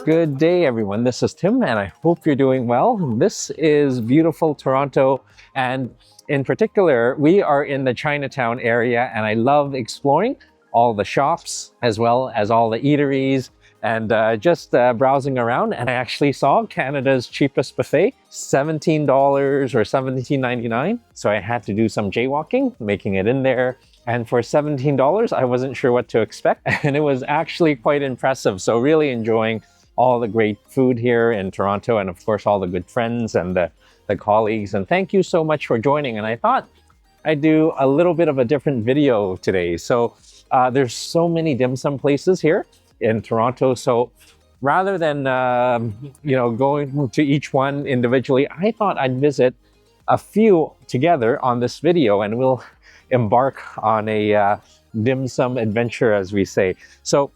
Good day, everyone. This is Tim, and I hope you're doing well. This is beautiful Toronto, and in particular, we are in the Chinatown area, and I love exploring all the shops as well as all the eateries and just browsing around. And I actually saw Canada's cheapest buffet, $17 or $17.99. So I had to do some jaywalking, making it in there. And for $17, I wasn't sure what to expect, and it was actually quite impressive. So really enjoying all the great food here in Toronto, and of course all the good friends and the colleagues. And thank you so much for joining. And I thought I'd do a little bit of a different video today. So there's so many dim sum places here in Toronto. So rather than going to each one individually, I thought I'd visit a few together on this video, and we'll embark on a dim sum adventure, as we say. So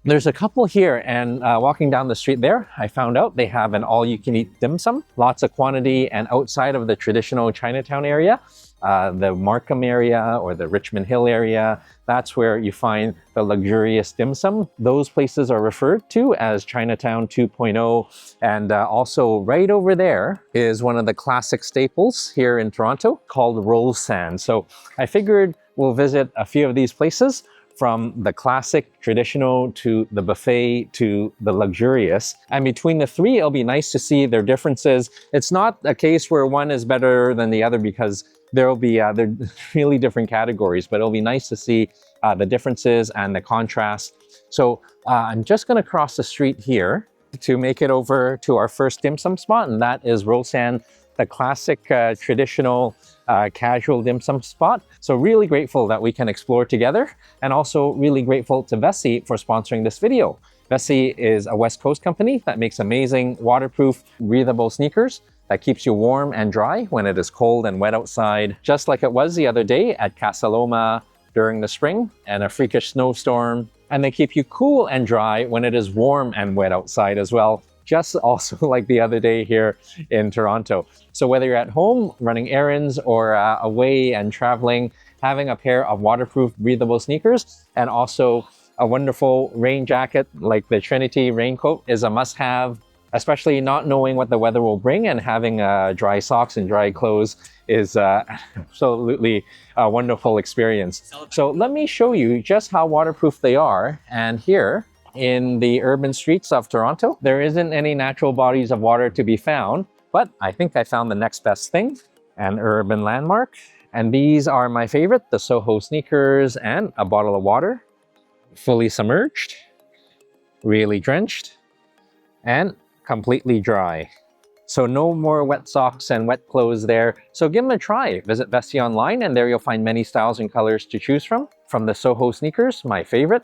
there's a couple here, and walking down the street there, I found out they have an all-you-can-eat dim sum, lots of quantity, and outside of the traditional Chinatown area, the Markham area or the Richmond Hill area, that's where you find the luxurious dim sum. Those places are referred to as Chinatown 2.0, and also right over there is one of the classic staples here in Toronto called Rol San. So I figured we'll visit a few of these places, from the classic traditional to the buffet to the luxurious. And between the three, it'll be nice to see their differences. It's not a case where one is better than the other, because they're really different categories, but it'll be nice to see the differences and the contrast. So I'm just gonna cross the street here to make it over to our first dim sum spot, and that is Rol San, the classic traditional casual dim sum spot. So really grateful that we can explore together, and also really grateful to Vessi for sponsoring this video. Vessi is a West Coast company that makes amazing waterproof, breathable sneakers that keeps you warm and dry when it is cold and wet outside, just like it was the other day at Casa Loma during the spring and a freakish snowstorm. And they keep you cool and dry when it is warm and wet outside as well, just also like the other day here in Toronto. So whether you're at home running errands or away and traveling, having a pair of waterproof, breathable sneakers and also a wonderful rain jacket like the Trinity raincoat is a must-have, especially not knowing what the weather will bring, and having dry socks and dry clothes is absolutely a wonderful experience. So let me show you just how waterproof they are. And here, in the urban streets of Toronto, there isn't any natural bodies of water to be found, but I think I found the next best thing, an urban landmark. And these are my favorite, the Soho sneakers and a bottle of water, fully submerged, really drenched, and completely dry. So no more wet socks and wet clothes there. So give them a try. Visit Vessi online, and there you'll find many styles and colors to choose from the Soho sneakers, my favorite,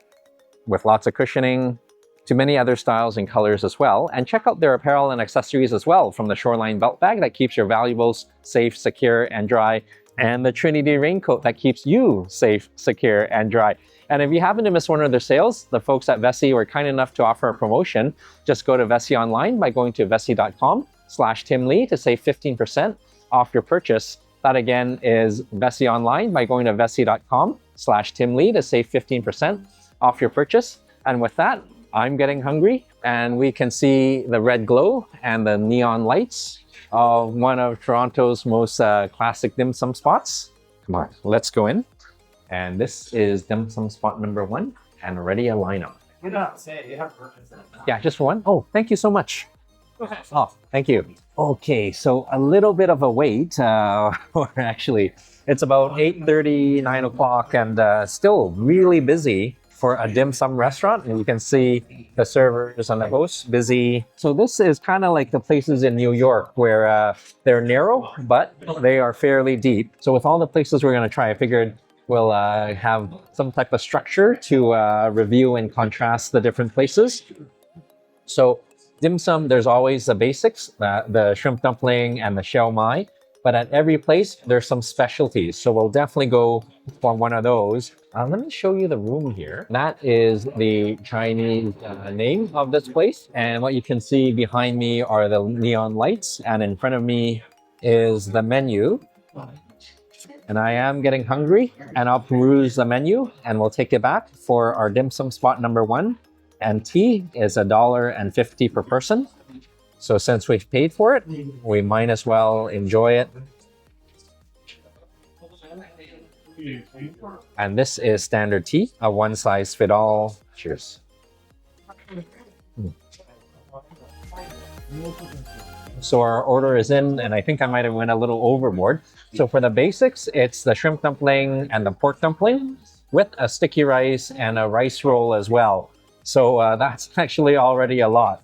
with lots of cushioning, to many other styles and colors as well. And check out their apparel and accessories as well, from the Shoreline belt bag that keeps your valuables safe, secure, and dry, and the Trinity raincoat that keeps you safe, secure, and dry. And if you happen to miss one of their sales, the folks at Vessi were kind enough to offer a promotion. Just go to Vessi online by going to vessi.com/Tim Lee to save 15% off your purchase. That again is Vessi online by going to vessi.com/Tim Lee to save 15% off your purchase. And with that, I'm getting hungry, and we can see the red glow and the neon lights of one of Toronto's most classic dim sum spots. Come on, let's go in. And this is dim sum spot number 1, and ready a lineup. You don't say you have purchase it. Yeah, just for one. Oh, thank you so much. Okay. Oh, thank you. Okay, so a little bit of a wait, or actually, it's about 8:30, 9 o'clock, and still really busy for a dim sum restaurant. And you can see the servers and the hosts busy. So this is kind of like the places in New York where they're narrow, but they are fairly deep. So with all the places we're going to try, I figured we'll have some type of structure to review and contrast the different places. So dim sum, there's always the basics, the shrimp dumpling and the shell mai. But at every place, there's some specialties. So we'll definitely go for one of those. Let me show you the room here. That is the Chinese name of this place. And what you can see behind me are the neon lights. And in front of me is the menu. And I am getting hungry, and I'll peruse the menu and we'll take it back for our dim sum spot number 1. And tea is $1.50 per person. So since we've paid for it, we might as well enjoy it. And this is standard tea, a one size fit all. Cheers. So our order is in, and I think I might have went a little overboard. So for the basics, it's the shrimp dumpling and the pork dumpling with a sticky rice and a rice roll as well. So that's actually already a lot.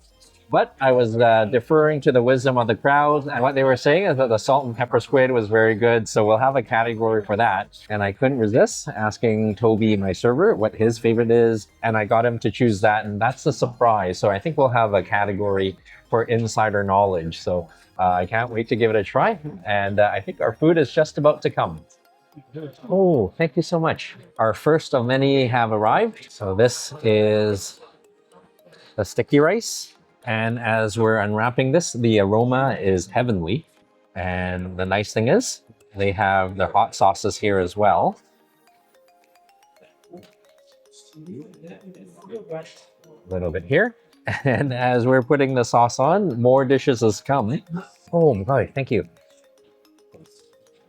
But I was deferring to the wisdom of the crowd, and what they were saying is that the salt and pepper squid was very good, so we'll have a category for that. And I couldn't resist asking Toby, my server, what his favorite is, and I got him to choose that, and that's a surprise. So I think we'll have a category for insider knowledge. So I can't wait to give it a try, and I think our food is just about to come. Oh, thank you so much. Our first of many have arrived. So this is the sticky rice. And as we're unwrapping this, the aroma is heavenly. And the nice thing is, they have the hot sauces here as well. A little bit here. And as we're putting the sauce on, more dishes has come. Oh my God, thank you.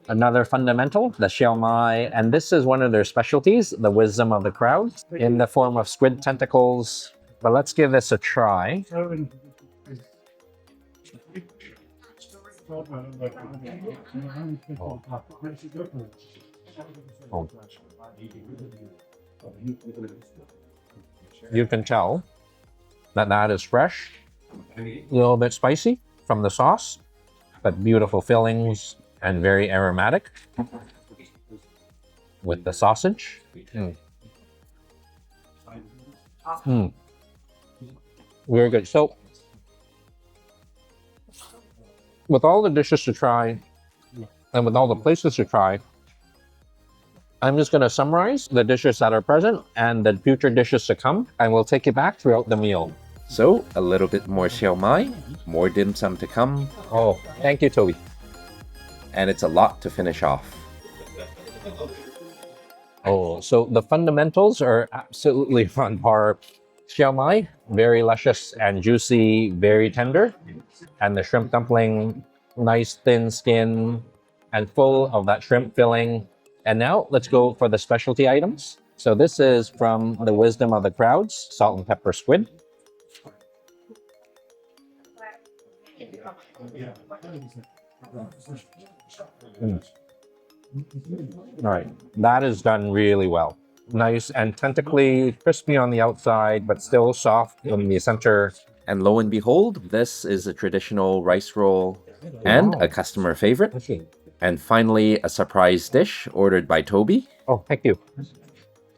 Another fundamental, the shell mai. And this is one of their specialties, the wisdom of the crowd, in the form of squid tentacles. But let's give this a try. Oh. You can tell that that is fresh, a little bit spicy from the sauce, but beautiful fillings and very aromatic with the sausage. Very good. So, with all the dishes to try, and with all the places to try, I'm just going to summarize the dishes that are present and the future dishes to come, and we'll take it back throughout the meal. So, a little bit more siu mai, more dim sum to come, Oh, thank you, Toby. and it's a lot to finish off. Oh, so the fundamentals are absolutely on par. Siu mai, very luscious and juicy, very tender. And the shrimp dumpling, nice thin skin and full of that shrimp filling. And now let's go for the specialty items. So this is from the wisdom of the crowds, salt and pepper squid. All right, that is done really well. Nice and tentacly, crispy on the outside, but still soft in the center. And lo and behold, this is a traditional rice roll and a customer favorite. Okay. And finally, a surprise dish ordered by Toby. Oh, thank you.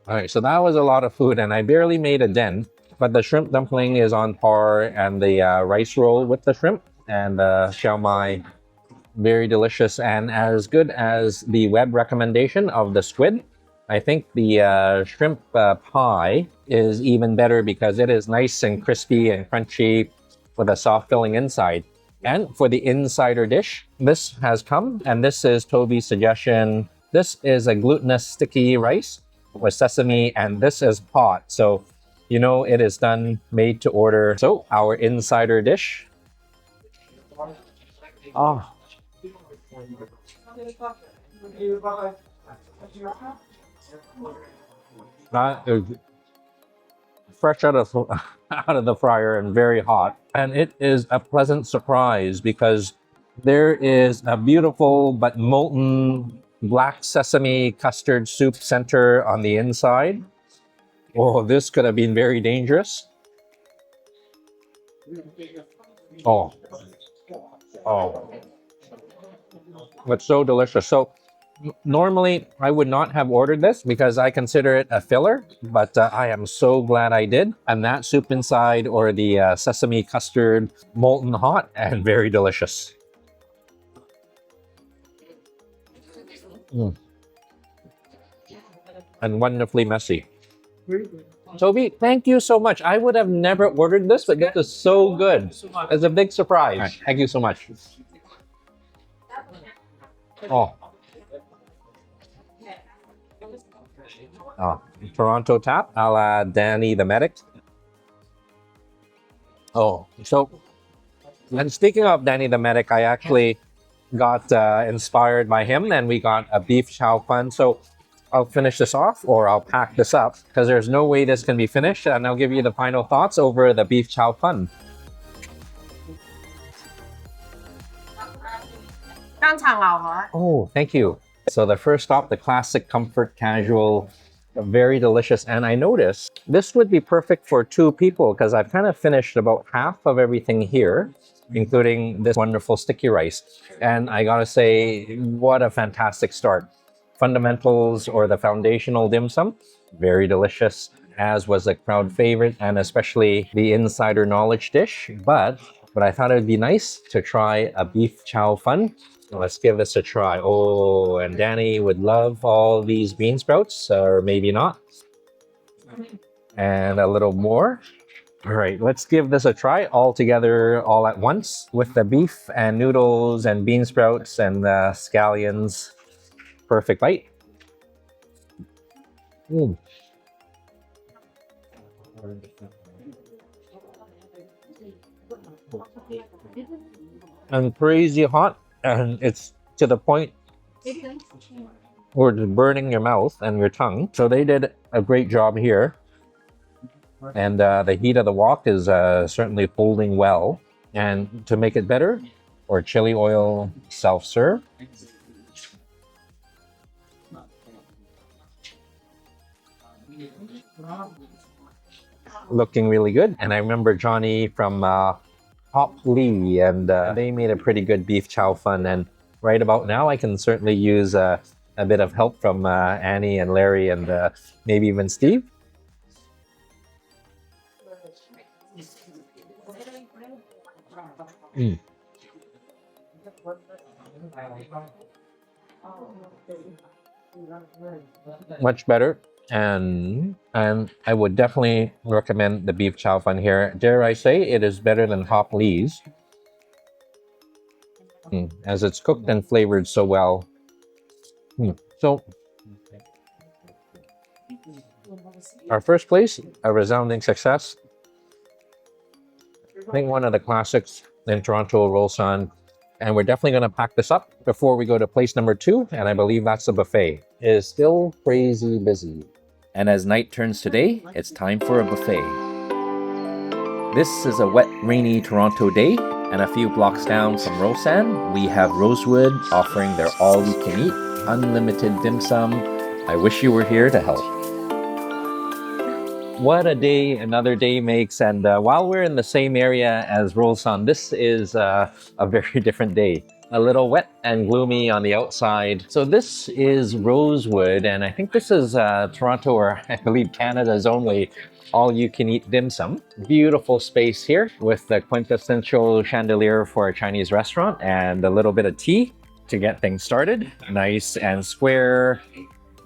All right, so that was a lot of food, and I barely made a dent, but the shrimp dumpling is on par, and the rice roll with the shrimp, and the siu mai, very delicious, and as good as the web recommendation of the squid. I think the shrimp pie is even better because it is nice and crispy and crunchy with a soft filling inside. And for the insider dish, this has come, and this is Toby's suggestion. This is a glutinous sticky rice with sesame, and this is hot. So, you know, it is done, made to order. So, our insider dish. Oh. That is fresh out of the fryer and very hot. And it is a pleasant surprise because there is a beautiful but molten black sesame custard soup center on the inside. Oh, this could have been very dangerous. Oh. Oh. It's so delicious. So Normally, I would not have ordered this because I consider it a filler, but I am so glad I did. And that soup inside, or the sesame custard, molten hot and very delicious. Mm. And wonderfully messy. Toby, thank you so much. I would have never ordered this, but this is so good. It's a big surprise. Right. Thank you so much. Oh. Oh, Toronto tap a la Danny the Medic. Oh, so, and speaking of Danny the Medic, I actually got inspired by him, and we got a beef chow fun. So I'll finish this off, or I'll pack this up, because there's no way this can be finished, and I'll give you the final thoughts over the beef chow fun. Oh, thank you. So the first stop, the classic comfort casual, very delicious. And I noticed this would be perfect for 2 people because I've kind of finished about half of everything here, including this wonderful sticky rice. And I gotta say, what a fantastic start. Fundamentals, or the foundational dim sum, very delicious, as was a crowd favorite, and especially the insider knowledge dish. But I thought it would be nice to try a beef chow fun. Let's give this a try. Oh, and Danny would love all these bean sprouts, or maybe not. And a little more. All right, let's give this a try all together, all at once, with the beef and noodles and bean sprouts and scallions. Perfect bite. Mm. And crazy hot, and it's to the point where it's burning your mouth and your tongue. So they did a great job here, and the heat of the wok is certainly holding well. And to make it better, or chili oil self-serve. Looking really good. And I remember Johnny from Hop Lee, and they made a pretty good beef chow fun. And right about now, I can certainly use a bit of help from Annie and Larry, and maybe even Steve. Mm. Much better. And I would definitely recommend the beef chow fun here. Dare I say, it is better than Hop Lee's, as it's cooked and flavored so well. So our first place, a resounding success. I think one of the classics in Toronto, Rol San. And we're definitely going to pack this up before we go to place number 2, and I believe that's the buffet. It is still crazy busy. And as night turns to day, it's time for a buffet. This is a wet, rainy Toronto day, and a few blocks down from Rol San, we have Rosewood offering their all-you-can-eat, unlimited dim sum. I wish you were here to help. What a day another day makes, and while we're in the same area as Rol San, this is a very different day. A little wet and gloomy on the outside. So this is Rosewood, and I think this is Toronto, or I believe Canada's only all-you-can-eat dim sum. Beautiful space here with the quintessential chandelier for a Chinese restaurant, and a little bit of tea to get things started. Nice and square,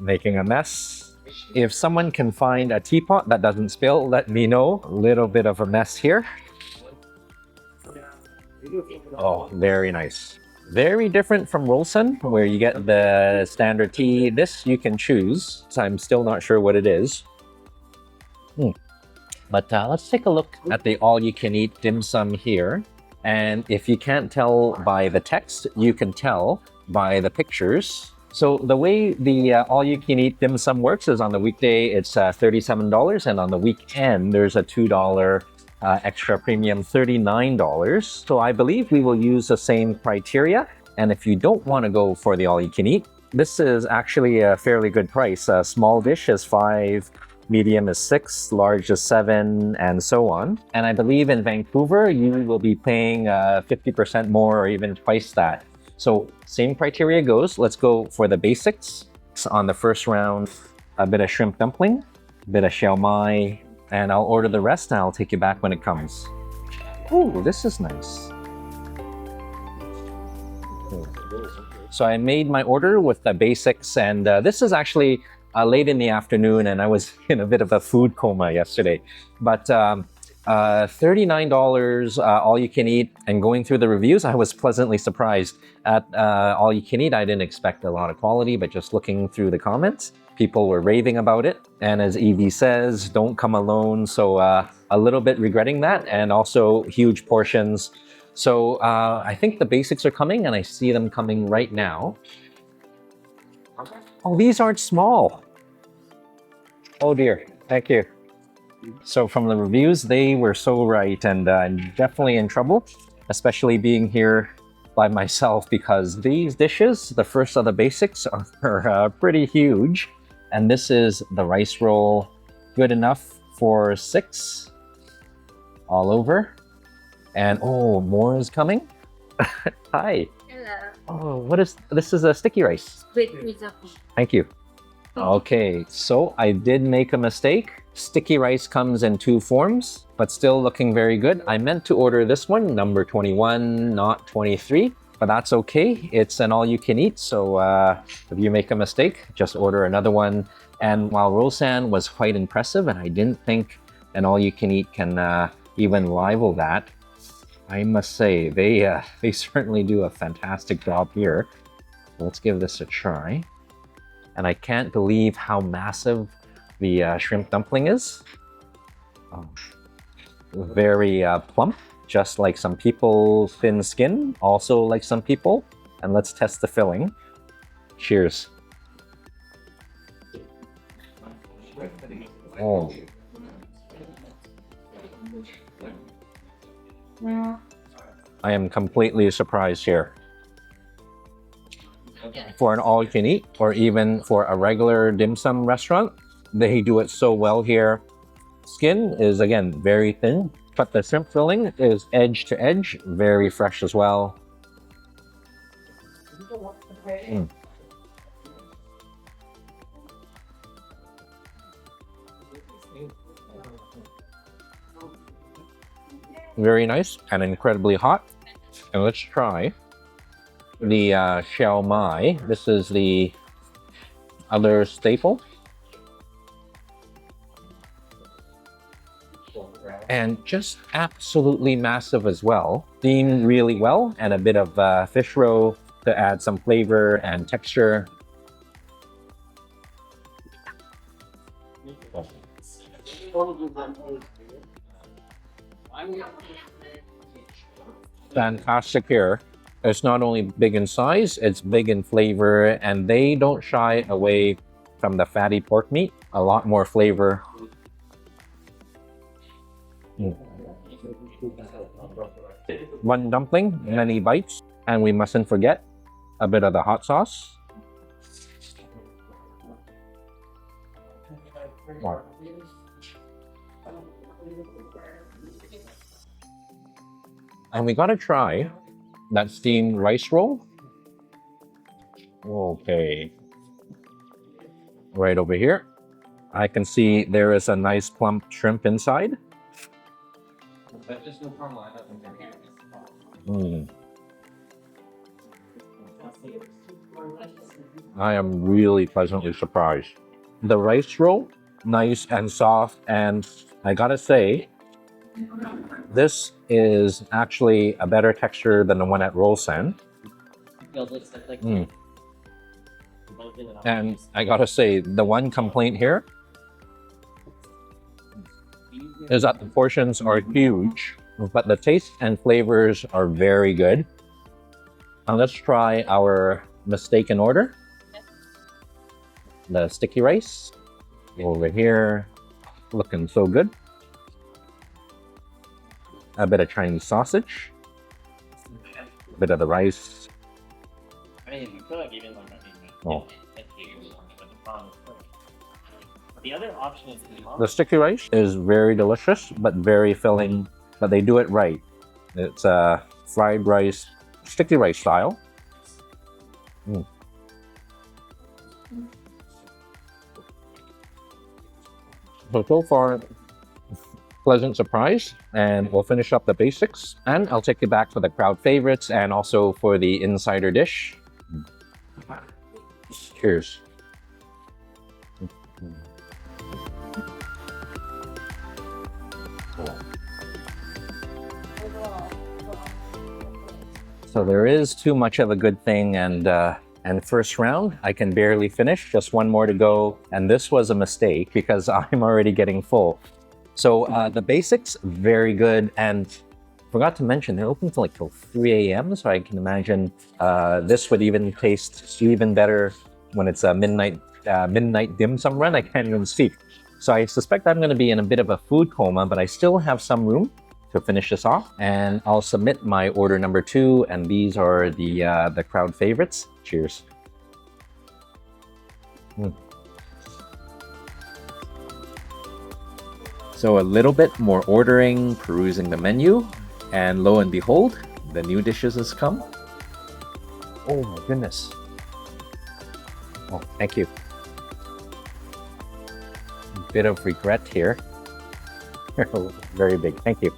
making a mess. If someone can find a teapot that doesn't spill, let me know. A little bit of a mess here. Oh, very nice. Very different from Rol San, where you get the standard tea. This you can choose, so I'm still not sure what it is. But let's take a look at the all-you-can-eat dim sum here. And if you can't tell by the text, you can tell by the pictures. So the way the all-you-can-eat dim sum works is on the weekday, it's $37, and on the weekend, there's a $2 extra premium, $39. So I believe we will use the same criteria. And if you don't want to go for the all-you-can-eat, this is actually a fairly good price. A small dish is $5, medium is $6, large is $7, and so on. And I believe in Vancouver, you will be paying 50% more, or even twice that. So same criteria goes. Let's go for the basics. On the first round, a bit of shrimp dumpling, a bit of shao mai, and I'll order the rest and I'll take you back when it comes. Ooh, this is nice. So I made my order with the basics, and this is actually late in the afternoon, and I was in a bit of a food coma yesterday. But $39 all you can eat, and going through the reviews, I was pleasantly surprised at all you can eat. I didn't expect a lot of quality, but just looking through the comments, people were raving about it. And as Evie says, don't come alone. So a little bit regretting that, and also huge portions. So I think the basics are coming, and I see them coming right now. Oh, these aren't small. Oh dear, thank you. So from the reviews, they were so right, and I'm definitely in trouble, especially being here by myself, because these dishes, the first of the basics, are pretty huge. And this is the rice roll, good enough for 6 all over. And oh, more is coming. Hi. Hello. Oh, this is a sticky rice. With risotto. Thank you. Okay, so I did make a mistake. Sticky rice comes in 2 forms, but still looking very good. I meant to order this one, number 21, not 23, but that's okay. It's an all-you-can-eat, so if you make a mistake, just order another one. And while Rol San was quite impressive, and I didn't think an all-you-can-eat can even rival that, I must say, they certainly do a fantastic job here. Let's give this a try. And I can't believe how massive the shrimp dumpling is. Oh, very plump, just like some people. Thin skin, also like some people. And let's test the filling. Cheers. Oh. I am completely surprised here. For an all-you-can-eat, or even for a regular dim sum restaurant, they do it so well here. Skin is, again, very thin, but the shrimp filling is edge to edge, very fresh as well. Mm. Very nice and incredibly hot. And let's try the shao mai. This is the other staple. And just absolutely massive as well. Steamed really well, and a bit of fish roe to add some flavor and texture. Fantastic here. It's not only big in size, it's big in flavor, and they don't shy away from the fatty pork meat. A lot more flavor. Mm. One dumpling, many bites, and we mustn't forget a bit of the hot sauce. Wow. And we gotta try that steamed rice roll. Okay. Right over here. I can see there is a nice plump shrimp inside. Mm. I am really pleasantly surprised. The rice roll, nice and soft, and I gotta say, this is actually a better texture than the one at Rol San. Mm. And I gotta say, the one complaint here is that the portions are huge, but the taste and flavors are very good. Now let's try our mistaken order. The sticky rice over here, looking so good. A bit of Chinese sausage, a bit of the rice. Oh. The other option is The sticky rice is very delicious, but very filling, but they do it right. It's a fried rice, sticky rice style. Mm. So far, pleasant surprise, and we'll finish up the basics, and I'll take you back for the crowd favorites and also for the insider dish. Cheers. So there is too much of a good thing, and first round I can barely finish, just one more to go, and this was a mistake because I'm already getting full. So the basics, very good, and forgot to mention they're open till like till 3 a.m. So I can imagine this would even taste even better when it's a midnight dim sum run. I can't even speak. So I suspect I'm going to be in a bit of a food coma, but I still have some room to finish this off, and I'll submit my order number 2, and these are the crowd favorites. Cheers. Mm. So a little bit more ordering, perusing the menu, and lo and behold, the new dishes has come. Oh my goodness. Oh, thank you. Bit of regret here. Very big, thank you.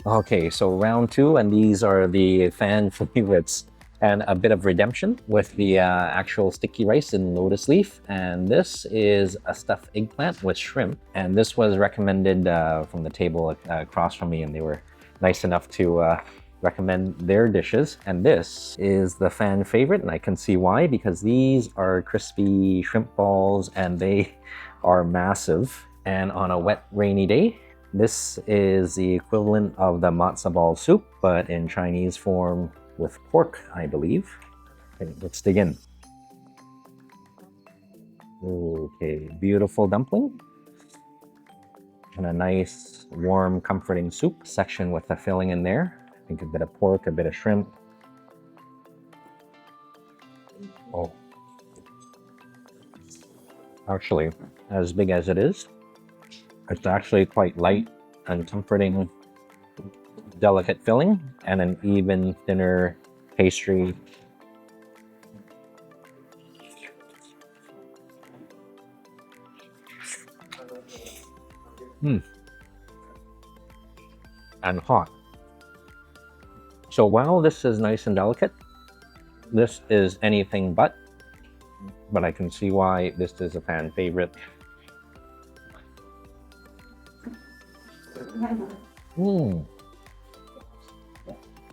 Okay, so round 2, and these are the fan favorites, and a bit of redemption with the actual sticky rice in lotus leaf, and this is a stuffed eggplant with shrimp, and this was recommended from the table across from me, and they were nice enough to recommend their dishes. And this is the fan favorite, and I can see why, because these are crispy shrimp balls and they are massive, and on a wet rainy day this is the equivalent of the matzo ball soup, but in Chinese form with pork, I believe. Okay, let's dig in. Okay, beautiful dumpling. And a nice, warm, comforting soup section with the filling in there. I think a bit of pork, a bit of shrimp. Oh. Actually, as big as it is, it's actually quite light and comforting, delicate filling, and an even thinner pastry. And hot. So while this is nice and delicate, this is anything but I can see why this is a fan favorite.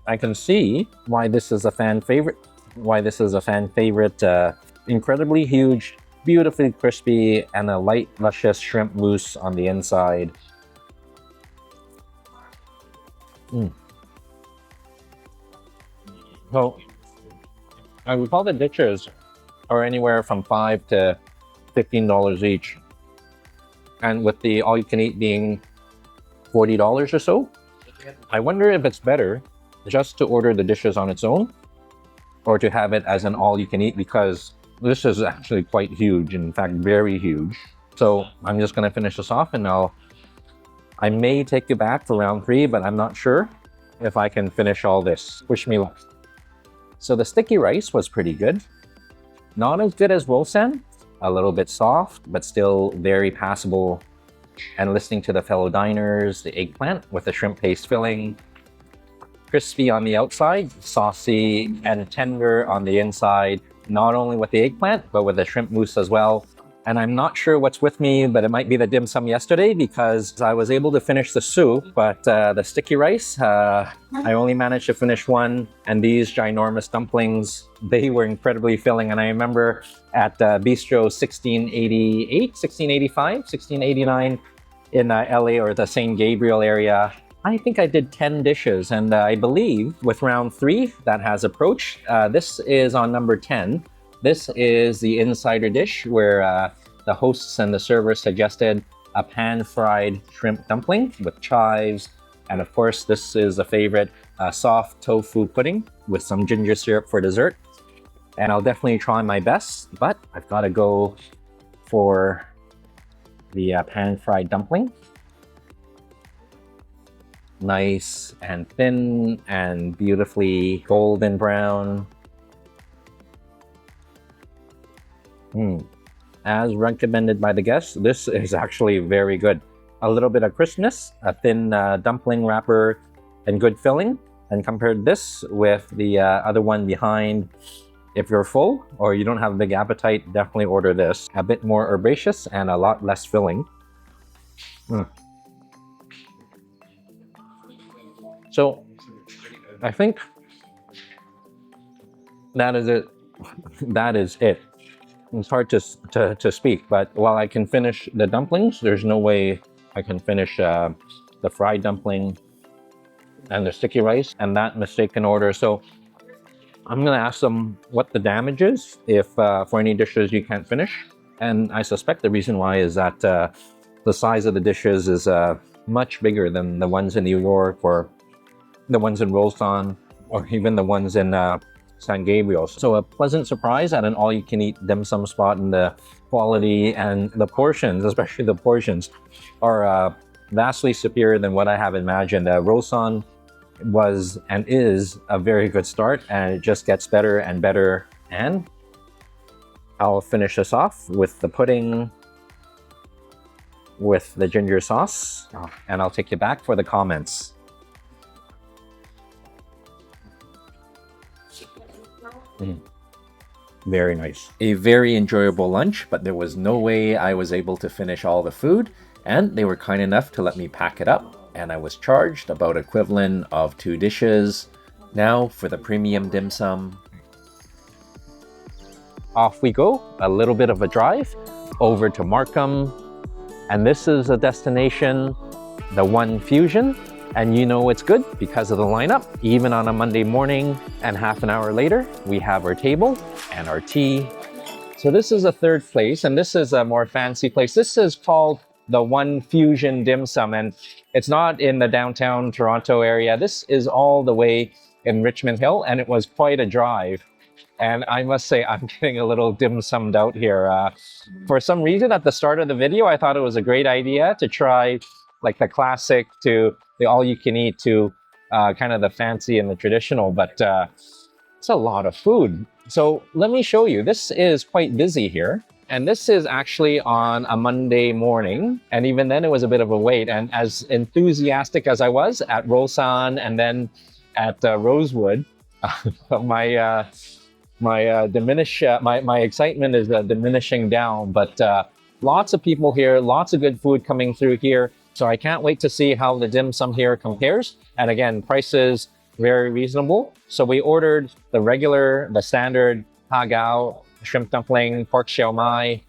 I can see why this is a fan favorite. Incredibly huge, beautifully crispy, and a light, luscious shrimp mousse on the inside. So I recall the dishes are anywhere from $5 to $15 each, and with the all-you-can-eat being $40 or so. I wonder if it's better just to order the dishes on its own or to have it as an all-you-can-eat, because this is actually quite huge, in fact very huge. So I'm just going to finish this off, and I may take you back to round 3, but I'm not sure if I can finish all this. Wish me luck. So the sticky rice was pretty good. Not as good as Rol San, a little bit soft, but still very passable. And listening to the fellow diners, the eggplant with the shrimp paste filling, crispy on the outside, saucy and tender on the inside, not only with the eggplant, but with the shrimp mousse as well. And I'm not sure what's with me, but it might be the dim sum yesterday, because I was able to finish the soup, but the sticky rice, I only managed to finish one. And these ginormous dumplings, they were incredibly filling. And I remember at Bistro 1688, 1685, 1689 in LA, or the St. Gabriel area, I think I did 10 dishes. And I believe with round 3 that has approached, this is on number 10. This is the insider dish, where the hosts and the servers suggested a pan-fried shrimp dumpling with chives. And of course, this is a favorite, soft tofu pudding with some ginger syrup for dessert. And I'll definitely try my best, but I've got to go for the pan-fried dumpling. Nice and thin and beautifully golden brown. As recommended by the guests, this is actually very good. A little bit of crispness, a thin dumpling wrapper, and good filling. And compared this with the other one behind, if you're full or you don't have a big appetite, definitely order this. A bit more herbaceous and a lot less filling. So I think that is it. That is it. It's hard to speak, but while I can finish the dumplings, there's no way I can finish the fried dumpling and the sticky rice and that mistaken order. So I'm gonna ask them what the damage is if for any dishes you can't finish. And I suspect the reason why is that the size of the dishes is much bigger than the ones in New York or the ones in Rol San or even the ones in San Gabriel. So a pleasant surprise at an all-you-can-eat dim sum spot, and the quality and the portions, especially the portions, are vastly superior than what I have imagined. Rol San was and is a very good start, and it just gets better and better. And I'll finish this off with the pudding with the ginger sauce, and I'll take you back for the comments. Very nice. A very enjoyable lunch, but there was no way I was able to finish all the food, and they were kind enough to let me pack it up, and I was charged about equivalent of 2 dishes. Now for the premium dim sum. Off we go, a little bit of a drive over to Markham, and this is a destination, the One Fusion. And you know it's good because of the lineup. Even on a Monday morning and half an hour later, we have our table and our tea. So this is a third place, and this is a more fancy place. This is called the One Fusion Dim Sum, and it's not in the downtown Toronto area. This is all the way in Richmond Hill, and it was quite a drive. And I must say, I'm getting a little dim summed out here. For some reason, at the start of the video, I thought it was a great idea to try like the classic to the all-you-can-eat to kind of the fancy and the traditional, but it's a lot of food. So let me show you. This is quite busy here, and this is actually on a Monday morning, and even then it was a bit of a wait. And as enthusiastic as I was at Rol San and then at Rosewood, my excitement is diminishing down. But lots of people here, lots of good food coming through here. So I can't wait to see how the dim sum here compares. And again, prices very reasonable. So we ordered the regular, the standard hagao, shrimp dumpling, pork siao mai,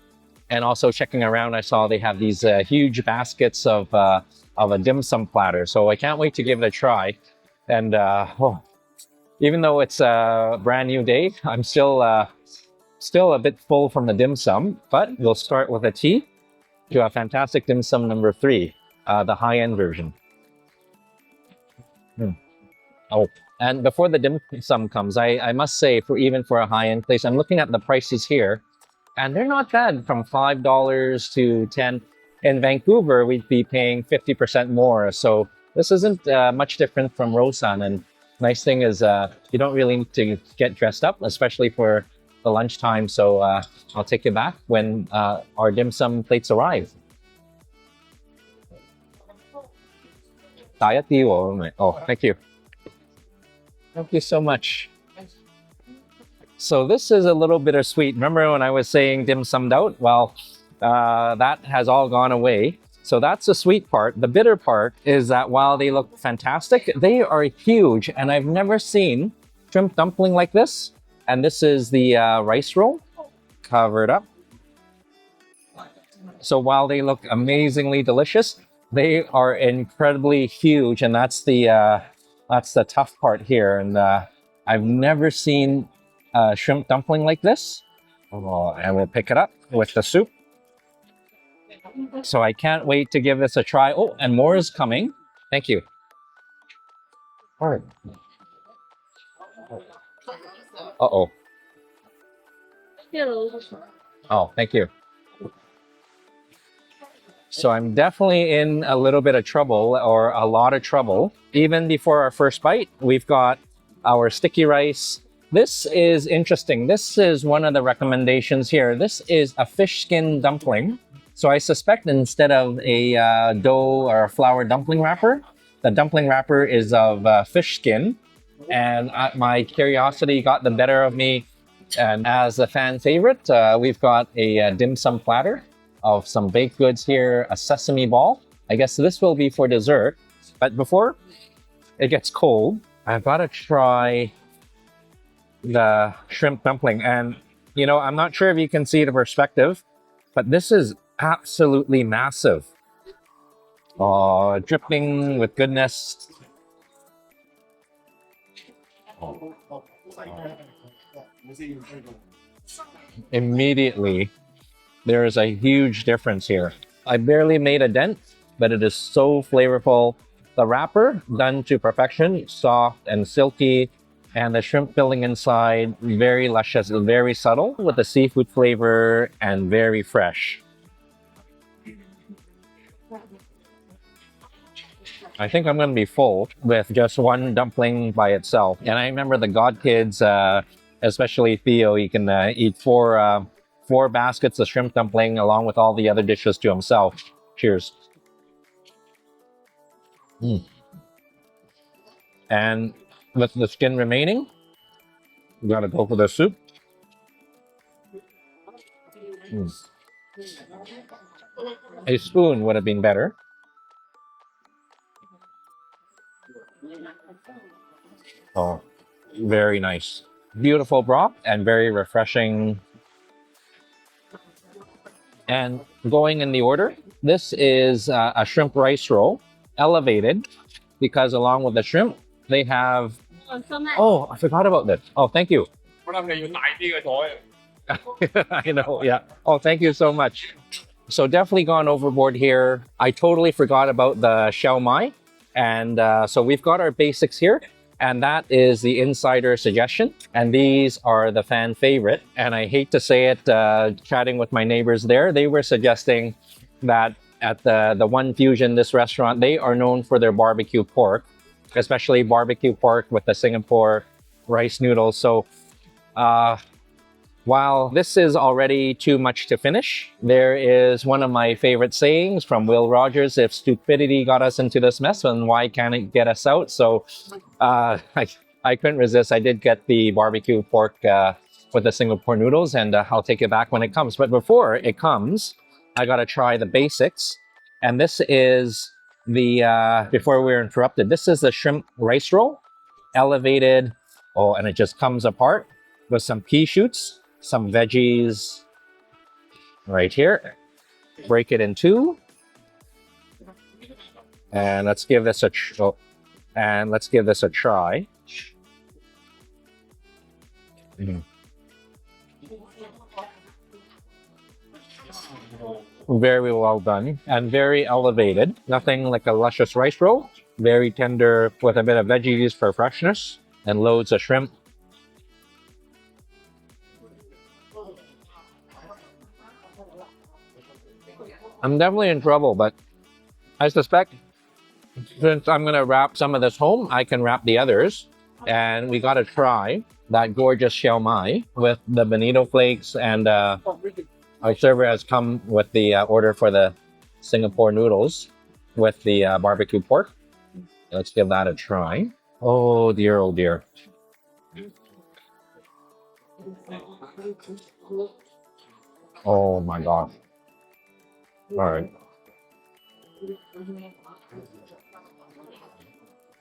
and also checking around, I saw they have these huge baskets of a dim sum platter. So I can't wait to give it a try. And even though it's a brand new day, I'm still a bit full from the dim sum. But we'll start with a tea to a fantastic dim sum number 3. The high-end version. Oh, and before the dim sum comes, I must say, even for a high-end place, I'm looking at the prices here, and they're not bad, from $5 to $10. In Vancouver, we'd be paying 50% more, so this isn't much different from Rol San. And nice thing is, you don't really need to get dressed up, especially for the lunchtime. So I'll take you back when our dim sum plates arrive. Oh, thank you. Thank you so much. So this is a little bittersweet. Remember when I was saying dim summed out? Well, that has all gone away. So that's the sweet part. The bitter part is that while they look fantastic, they are huge. And I've never seen shrimp dumpling like this. And this is the rice roll covered up. So while they look amazingly delicious, they are incredibly huge, and that's the tough part here. And I've never seen a shrimp dumpling like this. Oh, and we'll pick it up with the soup. So I can't wait to give this a try. Oh, and more is coming. Thank you. All right. Uh-oh. Oh, thank you. So I'm definitely in a little bit of trouble, or a lot of trouble. Even before our first bite, we've got our sticky rice This is interesting. This is one of the recommendations here. This is a fish skin dumpling. So I suspect instead of a dough or a flour dumpling wrapper, the dumpling wrapper is of fish skin. And my curiosity got the better of me. And as a fan favorite, we've got a dim sum platter of some baked goods here, a sesame ball. I guess this will be for dessert. But before it gets cold, I've got to try the shrimp dumpling. And, you know, I'm not sure if you can see the perspective, but this is absolutely massive. Oh, dripping with goodness. Immediately, there is a huge difference here. I barely made a dent, but it is so flavorful. The wrapper, done to perfection, soft and silky, and the shrimp filling inside, very luscious, very subtle, with the seafood flavor and very fresh. I think I'm going to be full with just one dumpling by itself. And I remember the God kids, especially Theo, he can eat four baskets of shrimp dumpling along with all the other dishes to himself. Cheers. And with the skin remaining, we gotta go for the soup. A spoon would have been better. Oh, very nice. Beautiful broth and very refreshing. And going in the order, this is a shrimp rice roll, elevated, because along with the shrimp, they have... Oh, I forgot about this. Oh, thank you. I know, yeah. Oh, thank you so much. So definitely gone overboard here. I totally forgot about the shao mai. And so we've got our basics here. And that is the insider suggestion. And these are the fan favorite. And I hate to say it, chatting with my neighbors there, they were suggesting that at the One Fusion, this restaurant, they are known for their barbecue pork, especially barbecue pork with the Singapore rice noodles. So while this is already too much to finish, there is one of my favorite sayings from Will Rogers: if stupidity got us into this mess, then why can't it get us out? So I couldn't resist. I did get the barbecue pork with the Singapore noodles, and I'll take it back when it comes. But before it comes, I got to try the basics. And this is the, before we were interrupted, this is the shrimp rice roll, elevated. Oh, and it just comes apart with some pea shoots, some veggies right here. Break it in two. And let's give this a try. Very well done and very elevated. Nothing like a luscious rice roll. Very tender with a bit of veggies for freshness and loads of shrimp. I'm definitely in trouble, but I suspect since I'm gonna wrap some of this home, I can wrap the others. And we gotta try that gorgeous shao mai with the bonito flakes, and our server has come with the order for the Singapore noodles with the barbecue pork. Let's give that a try. Oh dear, oh dear. Oh my God. All right.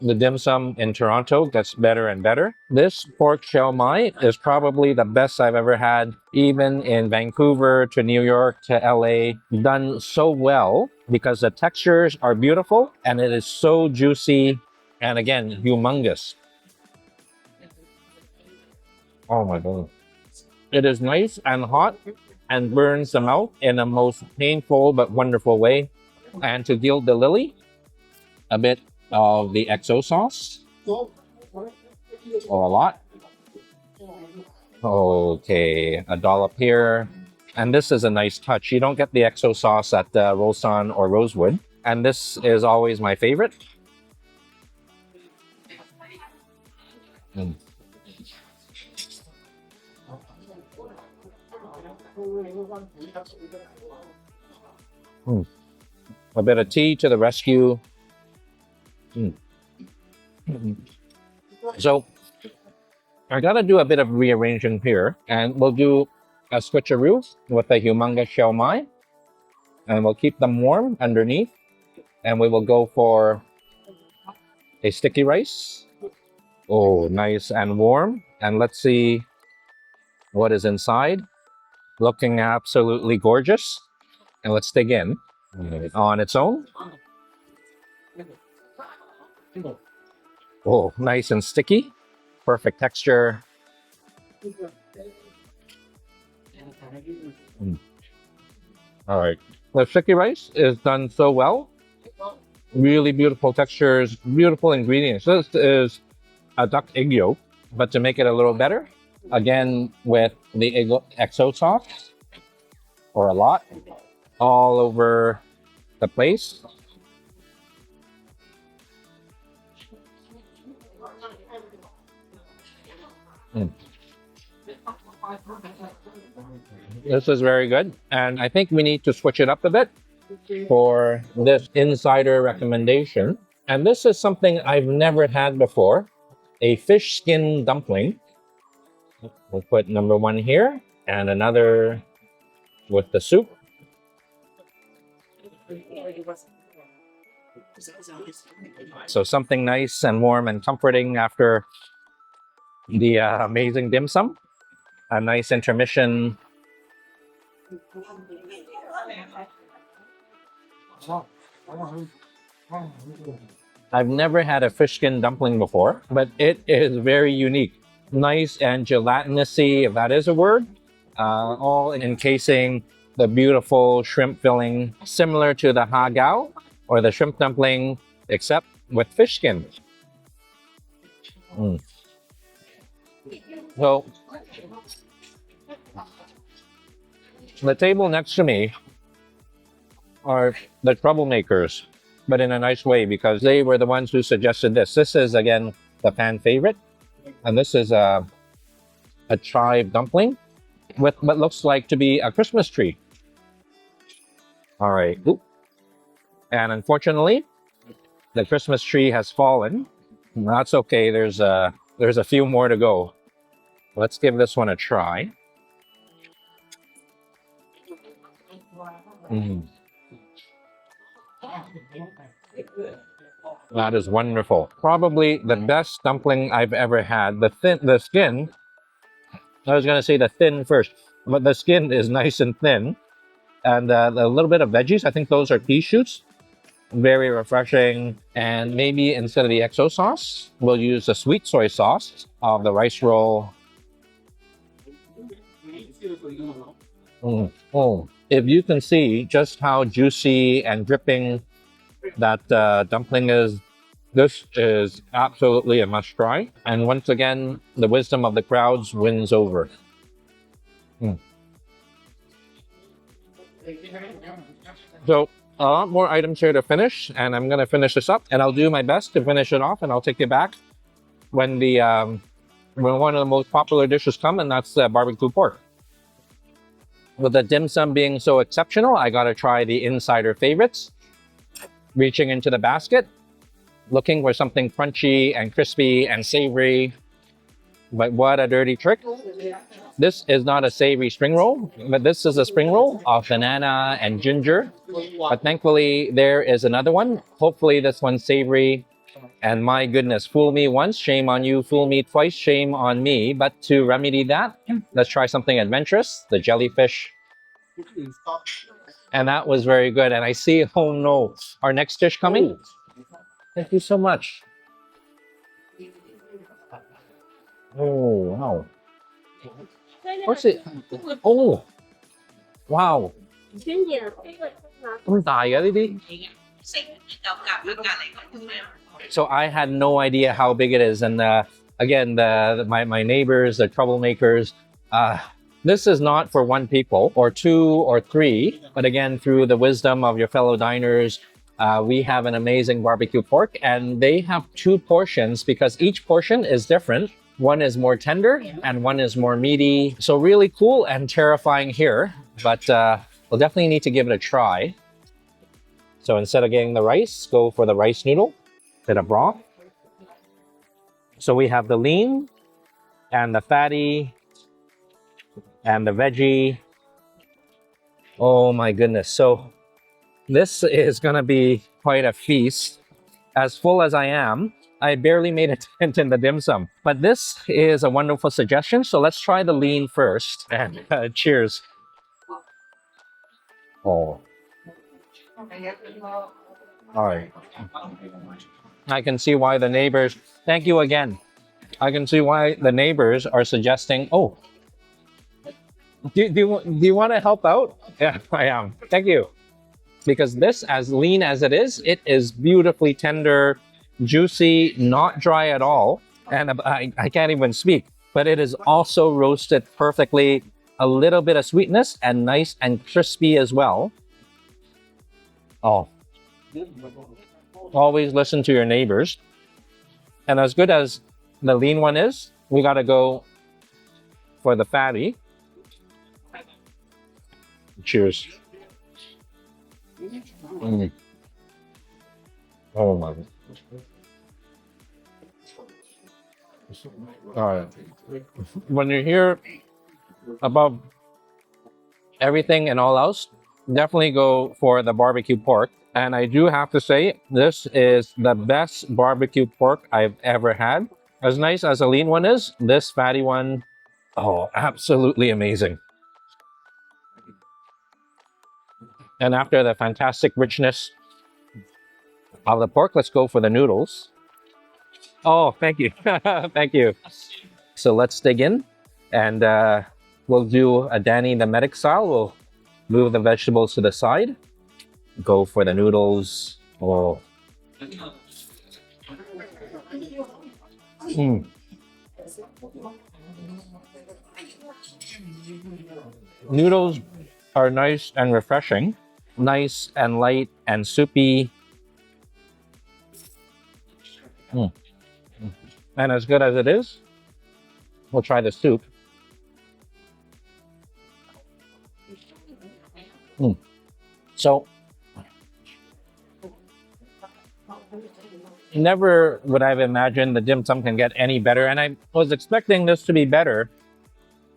The dim sum in Toronto gets better and better. This pork shao mai is probably the best I've ever had, even in Vancouver to New York to LA. Done so well because the textures are beautiful and it is so juicy and again, humongous. Oh my God. It is nice and hot and burns the mouth in a most painful but wonderful way. And to gild the lily, a bit of the XO sauce, or a lot. Okay, a dollop here. And this is a nice touch. You don't get the XO sauce at Rol San or Rosewood. And this is always my favorite. A bit of tea to the rescue. So I gotta do a bit of rearranging here, and we'll do a switcheroo with a humongous shell mai, and we'll keep them warm underneath, and we will go for a sticky rice. Oh, nice and warm. And let's see what is inside. Looking absolutely gorgeous. And let's dig in on its own. Oh, nice and sticky. Perfect texture. All right. The sticky rice is done so well. Really beautiful textures, beautiful ingredients. This is a duck egg yolk, but to make it a little better, again with the XO sauce, or a lot, all over the place. This is very good, and I think we need to switch it up a bit for this insider recommendation. And this is something I've never had before, a fish skin dumpling. We'll put number one here and another with the soup. So something nice and warm and comforting after the amazing dim sum. A nice intermission. I've never had a fish skin dumpling before, but it is very unique. Nice and gelatinousy, if that is a word, all encasing the beautiful shrimp filling, similar to the hagao or the shrimp dumpling, except with fish skin. So, the table next to me are the troublemakers, but in a nice way, because they were the ones who suggested this. This is, again, the fan favorite, and this is a chive dumpling with what looks like to be a Christmas tree. All right. Ooh. And unfortunately, the Christmas tree has fallen. That's okay. There's a few more to go. Let's give this one a try. That is wonderful. Probably the best dumpling I've ever had. The skin, I was going to say the thin first, but the skin is nice and thin. And a little bit of veggies, I think those are pea shoots. Very refreshing. And maybe instead of the XO sauce, we'll use the sweet soy sauce of the rice roll. If you can see just how juicy and dripping that dumpling is, this is absolutely a must try. And once again, the wisdom of the crowds wins over. So a lot more items here to finish, and I'm going to finish this up, and I'll do my best to finish it off, and I'll take you back when one of the most popular dishes come, and that's barbecue pork. With the dim sum being so exceptional, I got to try the insider favorites. Reaching into the basket, looking for something crunchy and crispy and savory. But what a dirty trick. This is not a savory spring roll, but this is a spring roll of banana and ginger. But thankfully, there is another one. Hopefully this one's savory. And my goodness, fool me once, shame on you. Fool me twice, shame on me. But to remedy that, let's try something adventurous, the jellyfish. And that was very good. And I see, oh no, our next dish coming. Thank you so much. Oh, wow. What's it? Oh, wow. So I had no idea how big it is. And again, my neighbors, the troublemakers, this is not for one people or two or three, but again, through the wisdom of your fellow diners, we have an amazing barbecue pork, and they have two portions because each portion is different. One is more tender and one is more meaty. So really cool and terrifying here, but we'll definitely need to give it a try. So instead of getting the rice, go for the rice noodle, bit of broth. So we have the lean and the fatty and the veggie. Oh my goodness. So this is gonna be quite a feast. As full as I am, I barely made a dent in the dim sum. But this is a wonderful suggestion. So let's try the lean first. And cheers. Oh. All right. I can see why the neighbors, thank you again. I can see why the neighbors are suggesting, oh, do you want to help out? Yeah, I am. Thank you. Because this, as lean as it is beautifully tender, juicy, not dry at all. And I can't even speak, but it is also roasted perfectly. A little bit of sweetness and nice and crispy as well. Oh, always listen to your neighbors. And as good as the lean one is, we got to go for the fatty. Cheers. Mm. Oh my. All right. When you hear about everything and all else, definitely go for the barbecue pork. And I do have to say, this is the best barbecue pork I've ever had. As nice as the lean one is, this fatty one, oh, absolutely amazing. And after the fantastic richness of the pork, let's go for the noodles. Oh, thank you. Thank you. So let's dig in and we'll do a Danny the Medic style. We'll move the vegetables to the side. Go for the noodles. Oh. Mm. Noodles are nice and refreshing. Nice and light and soupy. Mm. And as good as it is, we'll try the soup. Mm. So, never would I have imagined the dim sum can get any better. And I was expecting this to be better,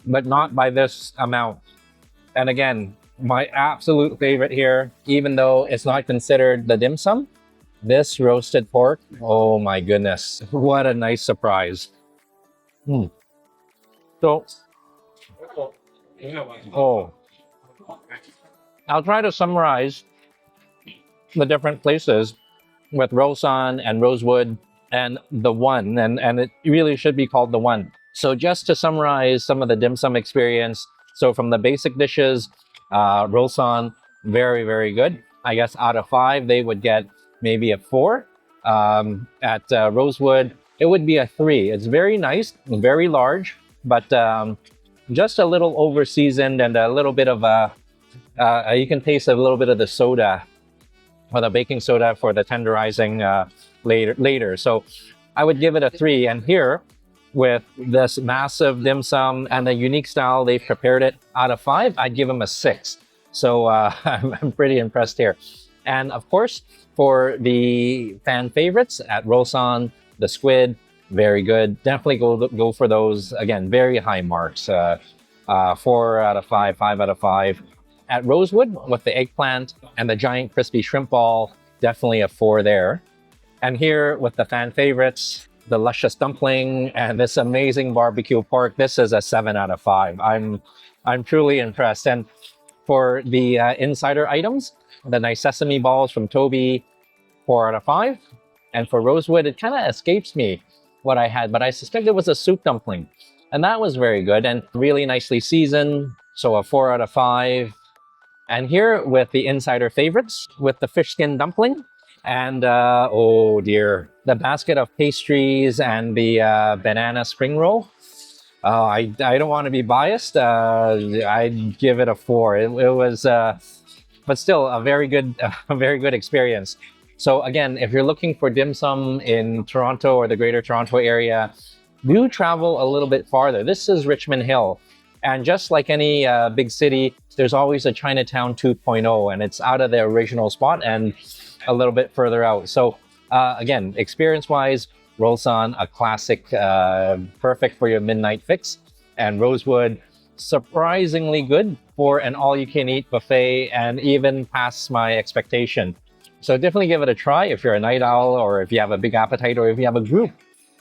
but not by this amount. And again, my absolute favorite here, even though it's not considered the dim sum, this roasted pork, oh my goodness, what a nice surprise. Mm. So, oh, I'll try to summarize the different places with Rol San and Rosewood and the One, and it really should be called the One. So just to summarize some of the dim sum experience, so from the basic dishes, Rol San, very, very good. I guess out of 5, they would get maybe a 4. At Rosewood, it would be a 3. It's very nice, very large, but just a little over seasoned and a little bit of you can taste a little bit of the soda or the baking soda for the tenderizing later. So I would give it a 3. And here, with this massive dim sum and the unique style they've prepared it, out of 5, I'd give them a 6. So I'm pretty impressed here. And of course, for the fan favorites at Rol San, the squid, very good. Definitely go for those. Again, very high marks. 4 out of 5, 5 out of 5. At Rosewood, with the eggplant and the giant crispy shrimp ball, definitely a 4 there. And here with the fan favorites, the luscious dumpling and this amazing barbecue pork, this is a 7 out of 5. I'm truly impressed. And for the insider items, the nice sesame balls from Toby, 4 out of 5. And for Rosewood, it kind of escapes me what I had, but I suspect it was a soup dumpling. And that was very good and really nicely seasoned. So a 4 out of 5. And here with the insider favorites, with the fish skin dumpling and, oh dear, the basket of pastries and the banana spring roll. I don't want to be biased. I'd give it a 4. It was, but still a very good experience. So again, if you're looking for dim sum in Toronto or the Greater Toronto area, do travel a little bit farther. This is Richmond Hill. And just like any big city, there's always a Chinatown 2.0, and it's out of the original spot and a little bit further out. So again, experience-wise, Rol San, a classic, perfect for your midnight fix. And Rosewood, surprisingly good for an all-you-can-eat buffet and even past my expectation. So definitely give it a try if you're a night owl or if you have a big appetite or if you have a group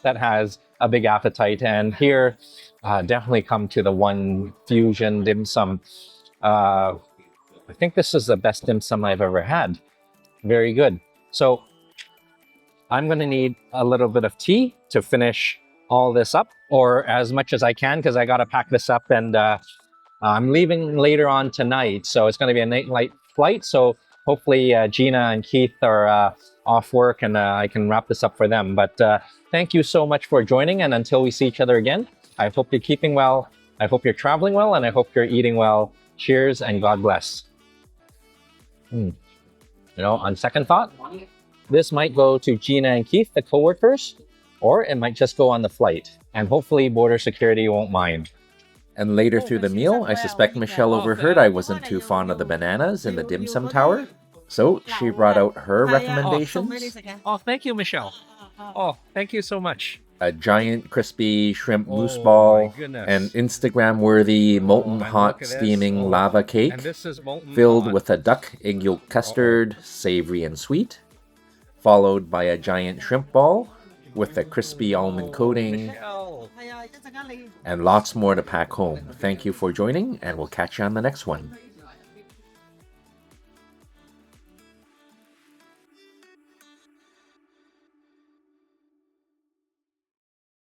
that has a big appetite. And here, definitely come to the One Fusion dim sum. I think this is the best dim sum I've ever had. Very good. So I'm going to need a little bit of tea to finish all this up, or as much as I can, because I got to pack this up, and I'm leaving later on tonight, so it's going to be a night flight. So hopefully Gina and Keith are off work, and I can wrap this up for them. But thank you so much for joining, and until we see each other again, I hope you're keeping well, I hope you're traveling well, and I hope you're eating well. Cheers and God bless. You know, on second thought, this might go to Gina and Keith, the co-workers, or it might just go on the flight, and hopefully border security won't mind. And later through the meal, I suspect Michelle overheard I wasn't too fond of the bananas in the dim sum tower, so she brought out her recommendations. Oh, thank you, Michelle. Oh, thank you so much. A giant crispy shrimp mousse ball, my goodness. an Instagram-worthy molten hot steaming lava cake And this is molten filled hot. with a duck egg yolk custard, savory and sweet, followed by a giant shrimp ball with a crispy almond coating, Michelle. and lots more to pack home. Thank you for joining, and we'll catch you on the next one.